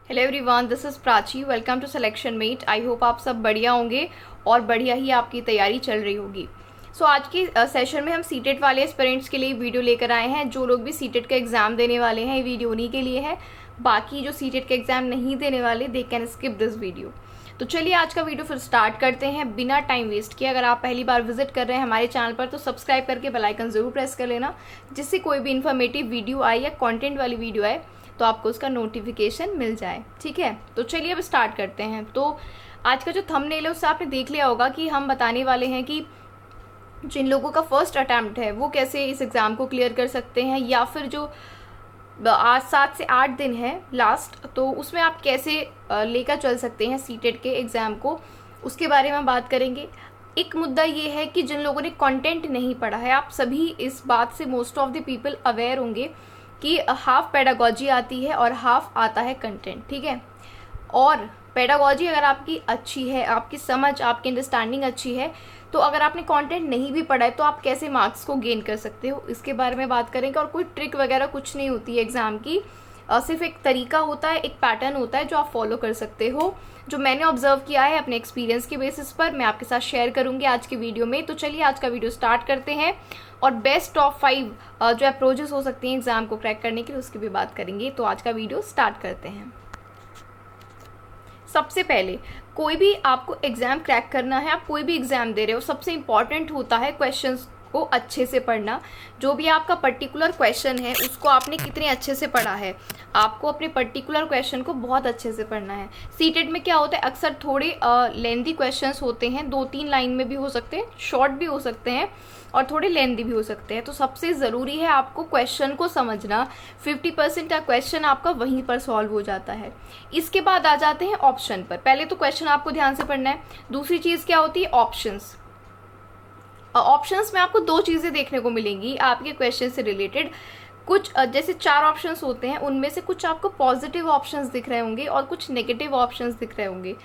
Hello everyone, this is Prachi. Welcome to selection mate. I hope आप सब बढ़िया होंगे और बढ़िया ही आपकी तैयारी चल रही होगी। आज के सेशन में हम सीटेट वाले एस्पिरेंट्स के लिए वीडियो लेकर आए हैं। जो लोग भी सीटेट का एग्ज़ाम देने वाले हैं, ये वीडियो उन्हीं के लिए है। बाकी जो सीटेट का एग्ज़ाम नहीं देने वाले, they can skip this video. तो चलिए आज का वीडियो फिर स्टार्ट करते हैं बिना टाइम वेस्ट किए। अगर आप पहली बार विजिट कर रहे हैं हमारे चैनल पर तो सब्सक्राइब करके बेल आइकन ज़रूर प्रेस कर लेना, जिससे कोई भी इन्फॉर्मेटिव वीडियो आए या कंटेंट वाली वीडियो आए तो आपको उसका नोटिफिकेशन मिल जाए। ठीक है, तो चलिए अब स्टार्ट करते हैं। तो आज का जो थंबनेल है उससे आपने देख लिया होगा कि हम बताने वाले हैं कि जिन लोगों का फर्स्ट अटैम्प्ट है वो कैसे इस एग्ज़ाम को क्लियर कर सकते हैं, या फिर जो आज 7 से 8 दिन है लास्ट, तो उसमें आप कैसे लेकर चल सकते हैं सीटेट के एग्ज़ाम को, उसके बारे में बात करेंगे। एक मुद्दा ये है कि जिन लोगों ने कंटेंट नहीं पढ़ा है, आप सभी इस बात से most of the people aware होंगे कि हाफ पेडागोजी आती है और हाफ आता है कंटेंट। ठीक है, और पेडागोजी अगर आपकी अच्छी है, आपकी समझ, आपकी अंडरस्टैंडिंग अच्छी है, तो अगर आपने कंटेंट नहीं भी पढ़ा है तो आप कैसे मार्क्स को गेन कर सकते हो, इसके बारे में बात करेंगे। और कोई ट्रिक वगैरह कुछ नहीं होती है एग्ज़ाम की, सिर्फ एक तरीका होता है, एक पैटर्न होता है जो आप फॉलो कर सकते हो, जो मैंने ऑब्जर्व किया है अपने एक्सपीरियंस के बेसिस पर, मैं आपके साथ शेयर करूंगी आज के वीडियो में। तो चलिए आज का वीडियो स्टार्ट करते हैं और बेस्ट टॉप 5 जो अप्रोचेस हो सकती हैं एग्जाम को क्रैक करने के लिए, उसकी भी बात करेंगे। तो आज का वीडियो स्टार्ट करते हैं। सबसे पहले, कोई भी आपको एग्जाम क्रैक करना है, आप कोई भी एग्जाम दे रहे हो, सबसे इंपॉर्टेंट होता है क्वेश्चंस को अच्छे से पढ़ना। जो भी आपका पर्टिकुलर क्वेश्चन है उसको आपने कितने अच्छे से पढ़ा है, आपको अपने पर्टिकुलर क्वेश्चन को बहुत अच्छे से पढ़ना है। सीटेट में क्या होता है, अक्सर थोड़े लेंथी क्वेश्चंस होते हैं, 2-3 लाइन में भी हो सकते हैं, शॉर्ट भी हो सकते हैं और थोड़े लेंथी भी हो सकते हैं। तो सबसे ज़रूरी है आपको क्वेश्चन को समझना। 50% का क्वेश्चन आपका वहीं पर सॉल्व हो जाता है। इसके बाद आ जाते हैं ऑप्शन पर। पहले तो क्वेश्चन आपको ध्यान से पढ़ना है। दूसरी चीज़ क्या होती है, ऑप्शंस। ऑप्शंस में आपको 2 चीज़ें देखने को मिलेंगी आपके क्वेश्चन से रिलेटेड। कुछ जैसे 4 ऑप्शंस होते हैं, उनमें से कुछ आपको पॉजिटिव ऑप्शंस दिख रहे होंगे और कुछ नेगेटिव ऑप्शंस दिख रहे होंगे।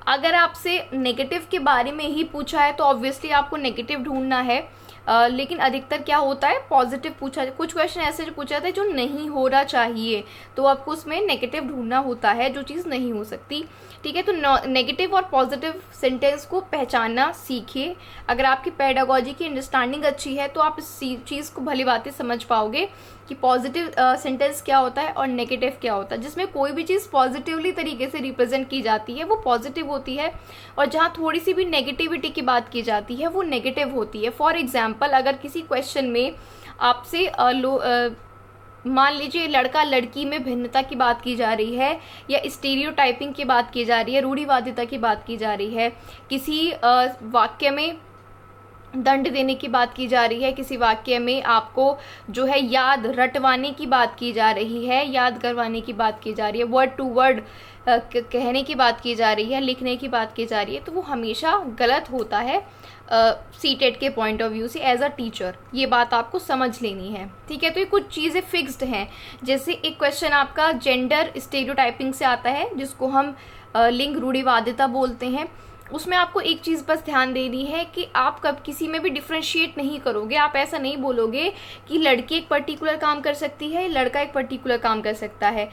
अगर आपसे नेगेटिव के बारे में ही पूछा है तो ऑब्वियसली आपको नेगेटिव ढूंढना है, लेकिन अधिकतर क्या होता है, पॉजिटिव पूछा। कुछ क्वेश्चन ऐसे जो पूछा जाता है जो नहीं होना चाहिए, तो आपको उसमें नेगेटिव ढूंढना होता है, जो चीज़ नहीं हो सकती। ठीक है, तो नेगेटिव और पॉजिटिव सेंटेंस को पहचानना सीखिए। अगर आपकी पेडागोजी की अंडरस्टैंडिंग अच्छी है तो आप इस चीज़ को भली बातें समझ पाओगे कि पॉजिटिव सेंटेंस क्या होता है और नेगेटिव क्या होता है। जिसमें कोई भी चीज़ पॉजिटिवली तरीके से रिप्रेजेंट की जाती है वो पॉजिटिव होती है, और जहाँ थोड़ी सी भी नेगेटिविटी की बात की जाती है वो नेगेटिव होती है। फॉर एग्जाम्पल, अगर किसी क्वेश्चन में आपसे मान लीजिए लड़का लड़की में भिन्नता की बात की जा रही है, या स्टीरियोटाइपिंग की बात की जा रही है, रूढ़िवादिता की बात की जा रही है, किसी वाक्य में दंड देने की बात की जा रही है, किसी वाक्य में आपको जो है याद रटवाने की बात की जा रही है, याद करवाने की बात की जा रही है, वर्ड टू वर्ड कहने की बात की जा रही है, लिखने की बात की जा रही है, तो वो हमेशा गलत होता है सीटेट के पॉइंट ऑफ व्यू से एज अ टीचर। ये बात आपको समझ लेनी है। ठीक है, तो ये कुछ चीज़ें फिक्स्ड हैं। जैसे एक क्वेश्चन आपका जेंडर स्टेरियोटाइपिंग से आता है, जिसको हम लिंग रूढ़िवादिता बोलते हैं। उसमें आपको एक चीज़ बस ध्यान देनी है कि आप कब किसी में भी डिफ्रेंशिएट नहीं करोगे। आप ऐसा नहीं बोलोगे कि लड़की एक पर्टिकुलर काम कर सकती है, लड़का एक पर्टिकुलर काम कर सकता है।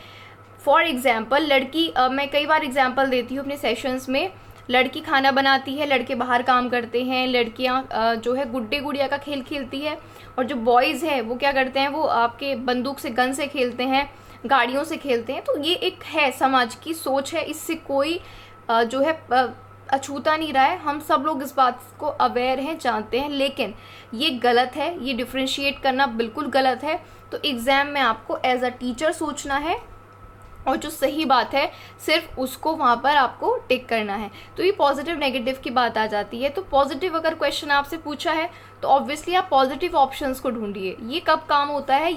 फॉर एग्जाम्पल, लड़की मैं कई बार एग्जाम्पल देती हूँ अपने सेशंस में, लड़की खाना बनाती है, लड़के बाहर काम करते हैं, लड़कियाँ जो है गुड्डे गुड़िया का खेल खेलती है, और जो बॉयज़ है वो क्या करते हैं, वो आपके बंदूक से, गन से खेलते हैं, गाड़ियों से खेलते हैं। तो ये एक है, समाज की सोच है, इससे कोई जो है अछूता नहीं रहा है। हम सब लोग इस बात को अवेयर हैं, जानते हैं, लेकिन ये गलत है, ये डिफ्रेंशिएट करना बिल्कुल गलत है। तो एग्ज़ाम में आपको एज अ टीचर सोचना है और जो सही बात है सिर्फ उसको वहाँ पर आपको टिक करना है। तो ये पॉजिटिव नेगेटिव की बात आ जाती है। तो पॉजिटिव अगर क्वेश्चन आपसे पूछा है तो ऑब्वियसली आप पॉजिटिव ऑप्शंस को ढूंढिए। ये कब काम होता है,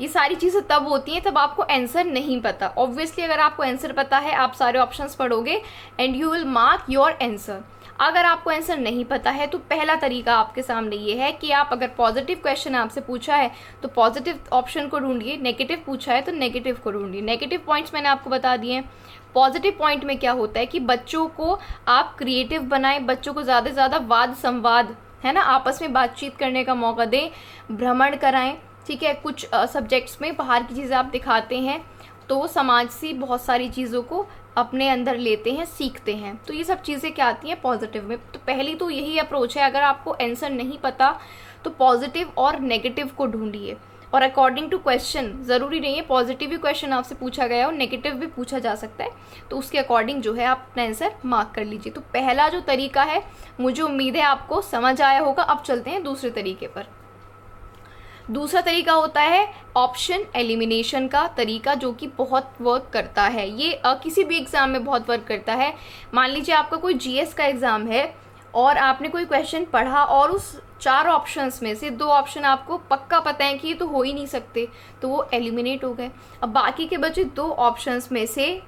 ये सारी चीज़ें तब होती हैं तब आपको आंसर नहीं पता। ऑब्वियसली अगर आपको आंसर पता है, आप सारे ऑप्शंस पढ़ोगे and you will mark your answer. अगर आपको आंसर नहीं पता है तो पहला तरीका आपके सामने ये है कि आप, अगर पॉजिटिव क्वेश्चन आपसे पूछा है तो पॉजिटिव ऑप्शन को ढूंढिए, नेगेटिव पूछा है तो नेगेटिव को ढूंढिए। नेगेटिव पॉइंट्स मैंने आपको बता दिए हैं। पॉजिटिव पॉइंट में क्या होता है कि बच्चों को आप क्रिएटिव बनाएं, बच्चों को ज़्यादा से ज़्यादा वाद संवाद, है ना, आपस में बातचीत करने का मौका दें, भ्रमण कराएं। ठीक है, कुछ सब्जेक्ट्स में बाहर की चीज़ें आप दिखाते हैं तो वो समाज से बहुत सारी चीज़ों को अपने अंदर लेते हैं, सीखते हैं। तो ये सब चीज़ें क्या आती हैं पॉजिटिव में। तो पहली तो यही अप्रोच है, अगर आपको आंसर नहीं पता तो पॉजिटिव और नेगेटिव को ढूंढिए, और अकॉर्डिंग टू क्वेश्चन, ज़रूरी नहीं है पॉजिटिव भी क्वेश्चन आपसे पूछा गया और नेगेटिव भी पूछा जा सकता है, तो उसके अकॉर्डिंग जो है आप अपना आंसर मार्क कर लीजिए। तो पहला जो तरीका है, मुझे उम्मीद है आपको समझ आया होगा। अब चलते हैं दूसरे तरीके पर। दूसरा तरीका होता है ऑप्शन एलिमिनेशन का तरीका, जो कि बहुत वर्क करता है। ये किसी भी एग्ज़ाम में बहुत वर्क करता है। मान लीजिए आपका कोई जीएस का एग्ज़ाम है और आपने कोई क्वेश्चन पढ़ा और उस 4 ऑप्शंस में से 2 ऑप्शन आपको पक्का पता है कि ये तो हो ही नहीं सकते, तो वो एलिमिनेट हो गए। अब बाकी के बचे 2 ऑप्शंस में से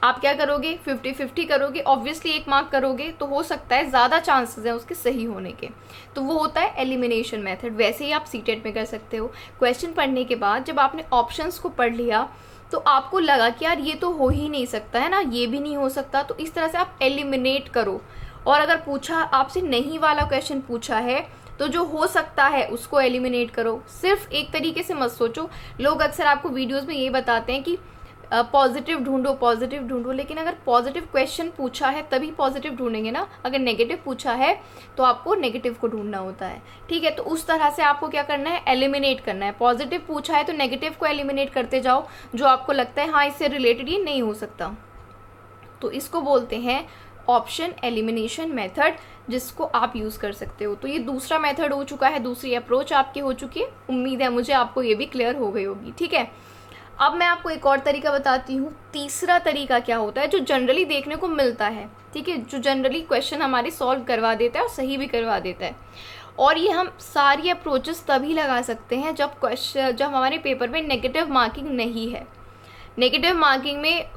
आप क्या करोगे, 50-50 करोगे। ऑब्वियसली 1 मार्क करोगे तो हो सकता है ज़्यादा चांसेस हैं उसके सही होने के, तो वो होता है एलिमिनेशन मेथड। वैसे ही आप सीटेट में कर सकते हो। क्वेश्चन पढ़ने के बाद जब आपने ऑप्शंस को पढ़ लिया तो आपको लगा कि यार ये तो हो ही नहीं सकता है ना, ये भी नहीं हो सकता, तो इस तरह से आप एलिमिनेट करो। और अगर पूछा आपसे नहीं वाला क्वेश्चन पूछा है तो जो हो सकता है उसको एलिमिनेट करो। सिर्फ एक तरीके से मत सोचो। लोग अक्सर आपको वीडियोस में ये बताते हैं कि पॉजिटिव ढूंढो, पॉजिटिव ढूंढो, लेकिन अगर पॉजिटिव क्वेश्चन पूछा है तभी पॉजिटिव ढूंढेंगे ना। अगर नेगेटिव पूछा है तो आपको नेगेटिव को ढूंढना होता है, ठीक है। तो उस तरह से आपको क्या करना है, एलिमिनेट करना है। पॉजिटिव पूछा है तो नेगेटिव को एलिमिनेट करते जाओ, जो आपको लगता है हाँ इससे रिलेटेड ये नहीं हो सकता। तो इसको बोलते हैं ऑप्शन एलिमिनेशन मेथड, जिसको आप यूज़ कर सकते हो। तो ये दूसरा मेथड हो चुका है, दूसरी अप्रोच आपकी हो चुकी है। उम्मीद है मुझे आपको ये भी क्लियर हो गई होगी, ठीक है। अब मैं आपको एक और तरीका बताती हूँ। तीसरा तरीका क्या होता है, जो जनरली देखने को मिलता है, ठीक है, जो जनरली क्वेश्चन हमारे सॉल्व करवा देता है और सही भी करवा देता है। और ये हम सारी अप्रोचेस तभी लगा सकते हैं जब हमारे पेपर में नेगेटिव मार्किंग नहीं है। नेगेटिव मार्किंग में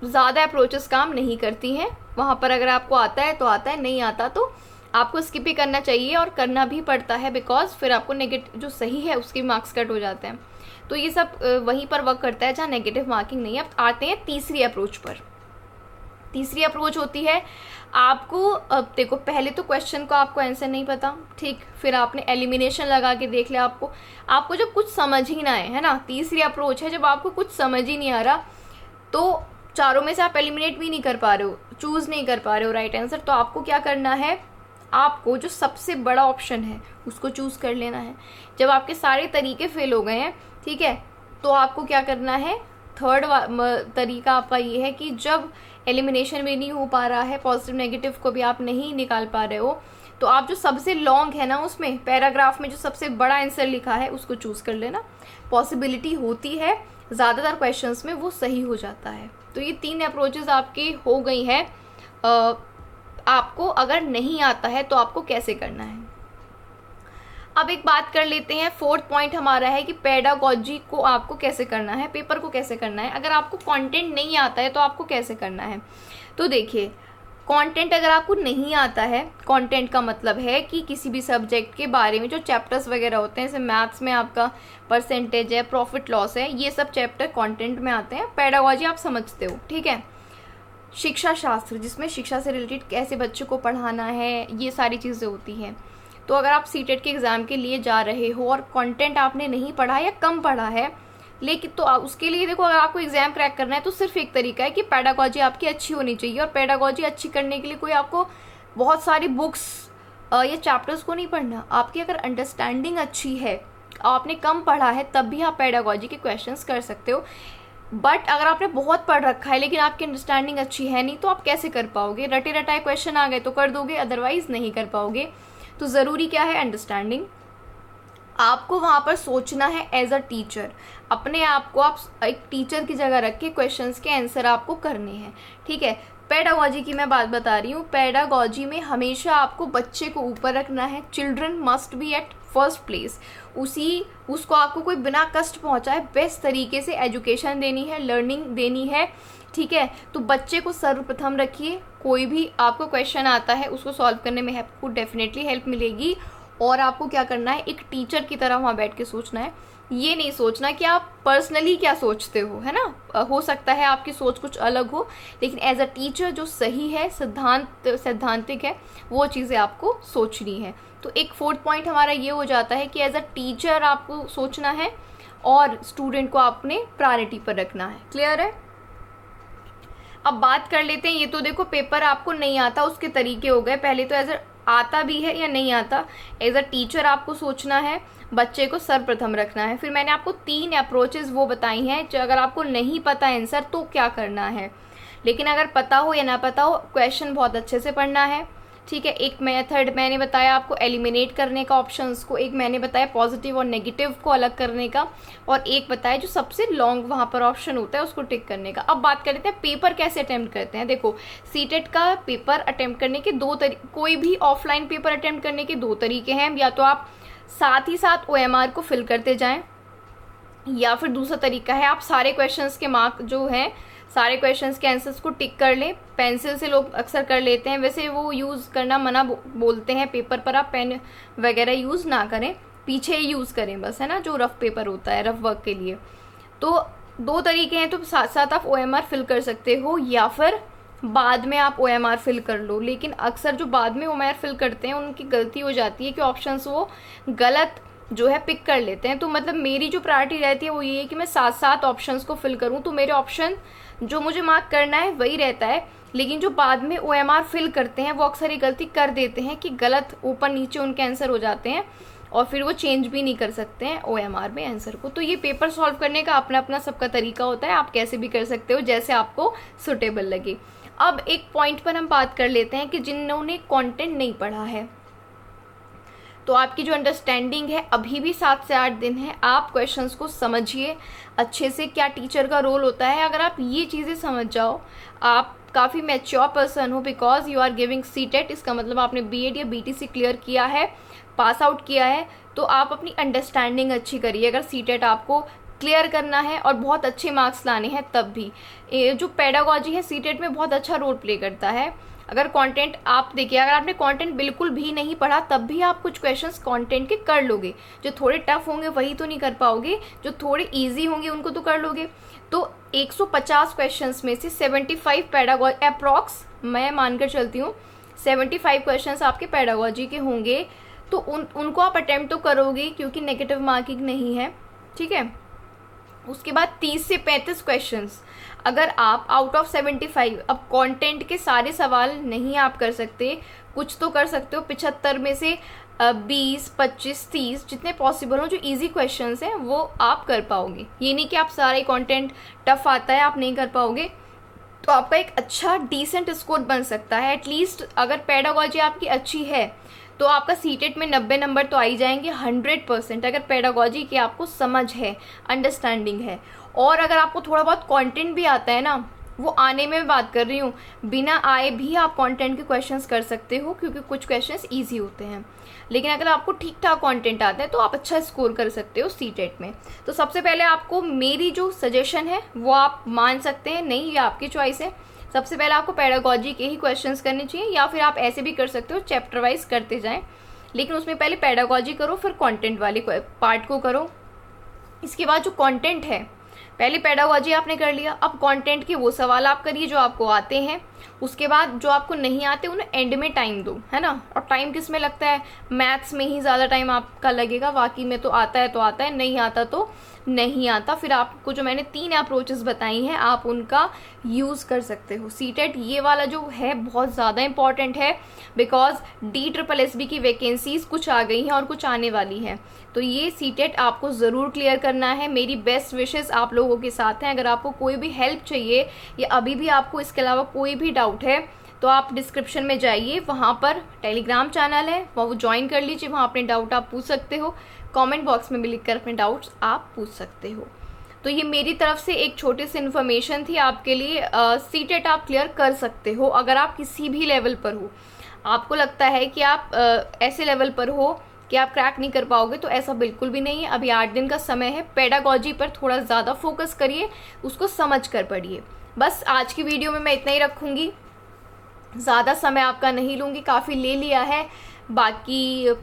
ज़्यादा अप्रोचेस काम नहीं करती हैं। वहाँ पर अगर आपको आता है तो आता है, नहीं आता तो आपको स्किप ही करना चाहिए, और करना भी पड़ता है, बिकॉज फिर आपको नेगेटिव जो सही है उसके मार्क्स कट हो जाते हैं। तो ये सब वहीं पर वर्क करता है जहाँ नेगेटिव मार्किंग नहीं है। अब आते हैं तीसरी अप्रोच पर। तीसरी अप्रोच होती है आपको, अब देखो पहले तो क्वेश्चन को आपको आंसर नहीं पता, ठीक, फिर आपने एलिमिनेशन लगा के देख लिया। आपको जब कुछ समझ ही ना आए, है ना, तीसरी अप्रोच है जब आपको कुछ समझ ही नहीं आ रहा, तो चारों में से आप एलिमिनेट भी नहीं कर पा रहे हो, चूज़ नहीं कर पा रहे हो राइट आंसर, तो आपको क्या करना है, आपको जो सबसे बड़ा ऑप्शन है उसको चूज़ कर लेना है। जब आपके सारे तरीके फेल हो गए हैं, ठीक है, तो आपको क्या करना है, थर्ड तरीका आपका ये है कि जब एलिमिनेशन भी नहीं हो पा रहा है, पॉजिटिव नेगेटिव को भी आप नहीं निकाल पा रहे हो, तो आप जो सबसे लॉन्ग है ना, उसमें पैराग्राफ में जो सबसे बड़ा आंसर लिखा है उसको चूज़ कर लेना। पॉसिबिलिटी होती है ज़्यादातर क्वेश्चंस में वो सही हो जाता है। तो ये 3 अप्रोचेस आपकी हो गई हैं। आपको अगर नहीं आता है तो आपको कैसे करना है। अब एक बात कर लेते हैं, 4th पॉइंट हमारा है कि पेडागॉजी को आपको कैसे करना है, पेपर को कैसे करना है। अगर आपको कंटेंट नहीं आता है तो आपको कैसे करना है। तो देखिए, कंटेंट अगर आपको नहीं आता है, कंटेंट का मतलब है कि किसी भी सब्जेक्ट के बारे में जो चैप्टर्स वगैरह होते हैं, जैसे मैथ्स में आपका परसेंटेज है, प्रॉफिट लॉस है, ये सब चैप्टर कंटेंट में आते हैं। पेडागॉजी आप समझते हो, ठीक है। शिक्षा शास्त्र, जिसमें शिक्षा से रिलेटेड कैसे बच्चों को पढ़ाना है, ये सारी चीज़ें होती हैं। तो अगर आप सीटेट के एग्ज़ाम के लिए जा रहे हो और कंटेंट आपने नहीं पढ़ा या कम पढ़ा है, लेकिन तो उसके लिए देखो, अगर आपको एग्ज़ाम क्रैक करना है तो सिर्फ एक तरीका है कि पेडागॉजी आपकी अच्छी होनी चाहिए। और पेडागॉजी अच्छी करने के लिए कोई आपको बहुत सारी बुक्स या चैप्टर्स को नहीं पढ़ना। आपकी अगर अंडरस्टैंडिंग अच्छी है, आपने कम पढ़ा है, तब भी आप पेडागॉजी के क्वेश्चंस कर सकते हो। बट अगर आपने बहुत पढ़ रखा है लेकिन आपकी अंडरस्टैंडिंग अच्छी है नहीं, तो आप कैसे कर पाओगे। रटे रटाए क्वेश्चन आ गए तो कर दोगे, अदरवाइज नहीं कर पाओगे। तो ज़रूरी क्या है, अंडरस्टैंडिंग। आपको वहाँ पर सोचना है एज अ टीचर, अपने आप को आप एक टीचर की जगह रख के क्वेश्चंस के आंसर आपको करने हैं, ठीक है। पेडागॉजी की मैं बात बता रही हूँ। पेडागॉजी में हमेशा आपको बच्चे को ऊपर रखना है। Children must be at first place. उसको आपको कोई बिना कष्ट पहुँचाए बेस्ट तरीके से एजुकेशन देनी है, लर्निंग देनी है, ठीक है। तो बच्चे को सर्वप्रथम रखिए। कोई भी आपको क्वेश्चन आता है उसको सॉल्व करने में आपको डेफिनेटली हेल्प मिलेगी। और आपको क्या करना है, एक टीचर की तरह वहाँ बैठ के सोचना है। ये नहीं सोचना कि आप पर्सनली क्या सोचते हो, है ना। हो सकता है आपकी सोच कुछ अलग हो, लेकिन एज अ टीचर जो सही है, सैद्धांतिक है, वो चीज़ें आपको सोचनी है। तो एक 4th पॉइंट हमारा ये हो जाता है कि एज अ टीचर आपको सोचना है। और स्टूडेंट को आपने प्रायोरिटी पर रखना है। क्लियर है? अब बात कर लेते हैं, ये तो देखो पेपर आपको नहीं आता उसके तरीके हो गए। पहले तो एज आता भी है या नहीं आता, एज अ टीचर आपको सोचना है, बच्चे को सर्वप्रथम रखना है। फिर मैंने आपको 3 अप्रोचेस वो बताई हैं, अगर आपको नहीं पता आंसर तो क्या करना है। लेकिन अगर पता हो या ना पता हो, क्वेश्चन बहुत अच्छे से पढ़ना है, ठीक है। एक मेथड मैंने बताया आपको एलिमिनेट करने का ऑप्शंस को, एक मैंने बताया पॉजिटिव और नेगेटिव को अलग करने का, और एक बताया जो सबसे लॉन्ग वहाँ पर ऑप्शन होता है उसको टिक करने का। अब बात कर लेते हैं पेपर कैसे अटेम्प्ट करते हैं। देखो, सीटेट का पेपर अटेम्प्ट करने के 2 तरीके, कोई भी ऑफलाइन पेपर अटेम्प्ट करने के 2 तरीके हैं। या तो आप साथ ही साथ OMR को फिल करते जाएं, या फिर दूसरा तरीका है आप सारे क्वेश्चंस के मार्क जो हैं, सारे क्वेश्चंस के आंसर्स को टिक कर लें। पेंसिल से लोग अक्सर कर लेते हैं, वैसे वो यूज़ करना मना बोलते हैं। पेपर पर आप पेन वगैरह यूज़ ना करें, पीछे ही यूज़ करें बस, है ना, जो रफ पेपर होता है रफ वर्क के लिए। तो 2 तरीके हैं, तो साथ साथ आप OMR फिल कर सकते हो या फिर बाद में आप OMR फिल कर लो। लेकिन अक्सर जो बाद में OMR फिल करते हैं उनकी गलती हो जाती है कि ऑप्शंस वो गलत जो है पिक कर लेते हैं। तो मतलब मेरी जो प्रायोरिटी रहती है वो ये है कि मैं साथ साथ ऑप्शंस को फिल करूं, तो मेरे ऑप्शन जो मुझे मार्क करना है वही रहता है। लेकिन जो बाद में OMR फिल करते हैं वो अक्सर ये गलती कर देते हैं कि गलत ऊपर नीचे उनके आंसर हो जाते हैं, और फिर वो चेंज भी नहीं कर सकते हैं OMR में आंसर को। तो ये पेपर सॉल्व करने का अपना अपना सबका तरीका होता है, आप कैसे भी कर सकते हो जैसे आपको सुटेबल लगे। अब एक पॉइंट पर हम बात कर लेते हैं कि जिन्होंने कंटेंट नहीं पढ़ा है, तो आपकी जो अंडरस्टैंडिंग है अभी भी 7 से 8 दिन है, आप क्वेश्चंस को समझिए अच्छे से, क्या टीचर का रोल होता है। अगर आप ये चीज़ें समझ जाओ, आप काफ़ी मैच्योर पर्सन हो, because you are giving CTET, इसका मतलब आपने BEd या BTC क्लियर किया है, पास आउट किया है, तो आप अपनी अंडरस्टैंडिंग अच्छी करिए। अगर सीटेट आपको क्लियर करना है और बहुत अच्छे मार्क्स लाने हैं तब भी जो पेडागोजी है सीटेट में बहुत अच्छा रोल प्ले करता है। अगर कंटेंट आप देखिए, अगर आपने कंटेंट बिल्कुल भी नहीं पढ़ा तब भी आप कुछ क्वेश्चंस कंटेंट के कर लोगे। जो थोड़े टफ होंगे वही तो नहीं कर पाओगे, जो थोड़े इजी होंगे उनको तो कर लोगे। तो 150 क्वेश्चंस में से 75 पेडागोजी अप्रॉक्स मैं मानकर चलती हूँ, 75 क्वेश्चंस आपके पेडागोजी के होंगे, तो उनको आप अटेम्प्ट तो करोगे क्योंकि नेगेटिव मार्किंग नहीं है, ठीक है। उसके बाद 30 से 35 क्वेश्चंस, अगर आप आउट ऑफ 75, अब कंटेंट के सारे सवाल नहीं आप कर सकते, कुछ तो कर सकते हो, 75 में से 20, 25, 30 जितने पॉसिबल हो जो इजी क्वेश्चंस हैं वो आप कर पाओगे। ये नहीं कि आप सारे कंटेंट टफ आता है आप नहीं कर पाओगे, तो आपका एक अच्छा डिसेंट स्कोर बन सकता है। एटलीस्ट अगर पेडागोजी आपकी अच्छी है तो आपका सीटेट में 90 नंबर तो आ ही जाएंगे 100%, अगर पेडागोजी की आपको समझ है, अंडरस्टैंडिंग है। और अगर आपको थोड़ा बहुत कंटेंट भी आता है ना, वो आने में बात कर रही हूँ, बिना आए भी आप कंटेंट के क्वेश्चंस कर सकते हो क्योंकि कुछ क्वेश्चंस इजी होते हैं। लेकिन अगर आपको ठीक ठाक कंटेंट आता है तो आप अच्छा स्कोर कर सकते हो सीटेट में। तो सबसे पहले आपको मेरी जो सजेशन है वो आप मान सकते हैं, नहीं ये आपकी चॉइस है। सबसे पहले आपको पेडागोजी के ही क्वेश्चंस करने चाहिए, या फिर आप ऐसे भी कर सकते हो चैप्टर वाइज करते जाएं, लेकिन उसमें पहले पेडागोजी करो फिर कंटेंट वाले पार्ट को करो। इसके बाद जो कंटेंट है, पहले पेडागोजी आपने कर लिया, अब कंटेंट के वो सवाल आप करिए जो आपको आते हैं। उसके बाद जो आपको नहीं आते उन्हें एंड में टाइम दो, है ना। और टाइम किस में लगता है, मैथ्स में ही ज़्यादा टाइम आपका लगेगा, बाकी में तो आता है, नहीं आता तो नहीं आता। फिर आपको जो मैंने 3 अप्रोचेस बताई हैं आप उनका यूज़ कर सकते हो। सीटेट ये वाला जो है बहुत ज़्यादा इंपॉर्टेंट है, बिकॉज DSSB की वैकेंसीज कुछ आ गई हैं और कुछ आने वाली हैं, तो ये सीटेट आपको ज़रूर क्लियर करना है। मेरी बेस्ट विशेस आप लोगों के साथ हैं। अगर आपको कोई भी हेल्प चाहिए या अभी भी आपको इसके अलावा कोई भी डाउट है तो आप डिस्क्रिप्शन में जाइए, वहाँ पर टेलीग्राम चैनल है, वो ज्वाइन कर लीजिए, वहाँ अपने डाउट आप पूछ सकते हो। कमेंट बॉक्स में भी लिखकर अपने डाउट्स आप पूछ सकते हो। तो ये मेरी तरफ से एक छोटी सी इन्फॉर्मेशन थी आपके लिए। सीटेट आप क्लियर कर सकते हो अगर आप किसी भी लेवल पर हो। आपको लगता है कि आप ऐसे लेवल पर हो कि आप क्रैक नहीं कर पाओगे, तो ऐसा बिल्कुल भी नहीं है। अभी 8 दिन का समय है, पेडागोजी पर थोड़ा ज़्यादा फोकस करिए, उसको समझ कर पढ़िए। बस आज की वीडियो में मैं इतना ही रखूँगी, ज़्यादा समय आपका नहीं लूँगी, काफ़ी ले लिया है। बाकी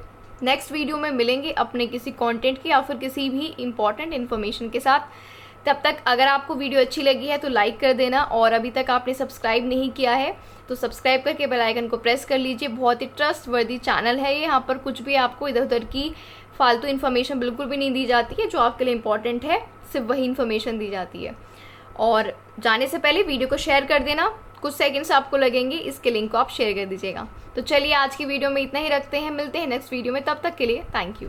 नेक्स्ट वीडियो में मिलेंगे अपने किसी कंटेंट की या फिर किसी भी इम्पॉर्टेंट इन्फॉर्मेशन के साथ। तब तक अगर आपको वीडियो अच्छी लगी है तो लाइक कर देना, और अभी तक आपने सब्सक्राइब नहीं किया है तो सब्सक्राइब करके बेल आइकन को प्रेस कर लीजिए। बहुत ही ट्रस्टवर्दी चैनल है ये, यहाँ पर कुछ भी आपको इधर उधर की फालतू इन्फॉर्मेशन बिल्कुल भी नहीं दी जाती है, जो आपके लिए इंपॉर्टेंट है सिर्फ वही इन्फॉर्मेशन दी जाती है। और जाने से पहले वीडियो को शेयर कर देना, कुछ सेकंड्स आपको लगेंगे, इसके लिंक को आप शेयर कर दीजिएगा। तो चलिए आज की वीडियो में इतना ही रखते हैं, मिलते हैं नेक्स्ट वीडियो में, तब तक के लिए थैंक यू।